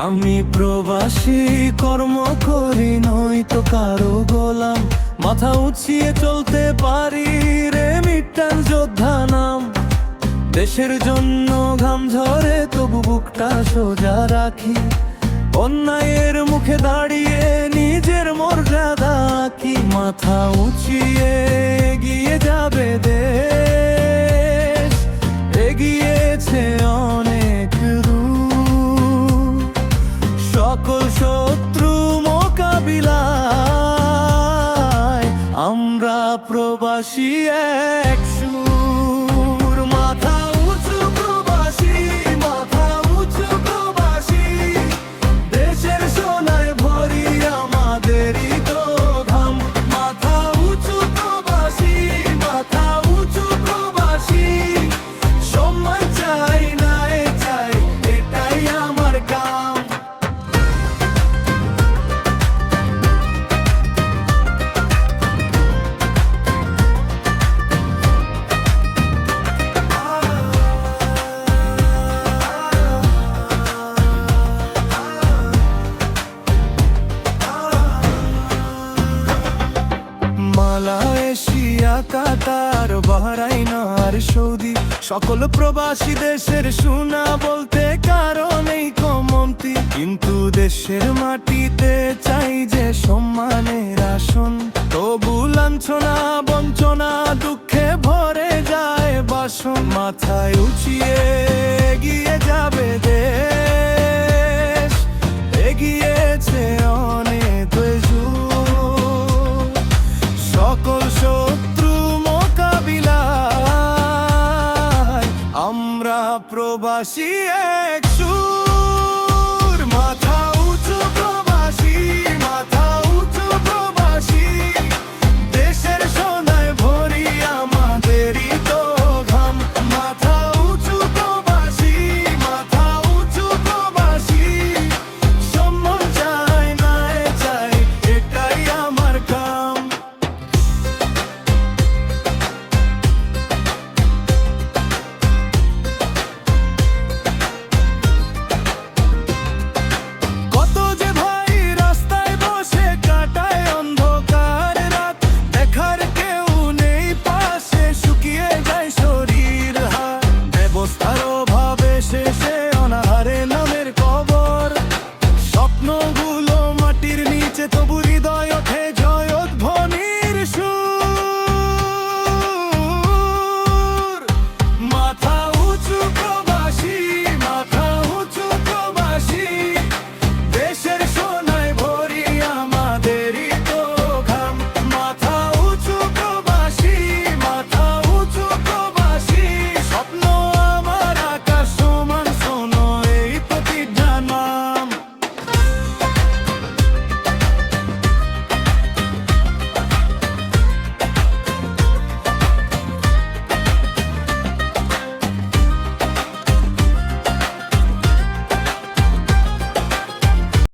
আমি প্রবাসী, কর্ম করি, নই তো কারো গোলাম। মাথা উঁচিয়ে চলতে পারি, রেমিটেন্স যোদ্ধা নাম। দেশের জন্য ঘাম ঝরে, তবু বুকটা সোজা রাখি। অন্যায়ের মুখে দাঁড়িয়ে নিজের মর্যাদা কি। মাথা উঁচিয়ে এগিয়ে যাবে দেশ, এগিয়েছে অনেক দূর। সকল শত্রু মোকাবিলায় আমরা প্রবাসী এক সুর। মাথা উঁচু প্রবাসী, মাথা উঁচু প্রবাসী। দেশের সোনায় ভরি আমাদেরই তো ঘাম। মাথা উঁচু প্রবাসী, মাথা উঁচু প্রবাসী। সম্মান চাই না চাই, এটাই আমার কাম। মালয়েশিয়া, কাতার, বাহরাইন আর সৌদি, সকল প্রবাসী দেশের সুনা বলতে কারো নেই কমতি। কিন্তু দেশের মাটিতে চাই যে সম্মানের আসন। তবু লাঞ্ছনা বঞ্চনা দুঃখে ভরে যায় বাসন। মাথায় উঁচিয়ে এগিয়ে যাবে দেশ, এগিয়েছে অনেক দূর। সকল শত্রু মোকাবিলায় আমরা প্রবাসী এক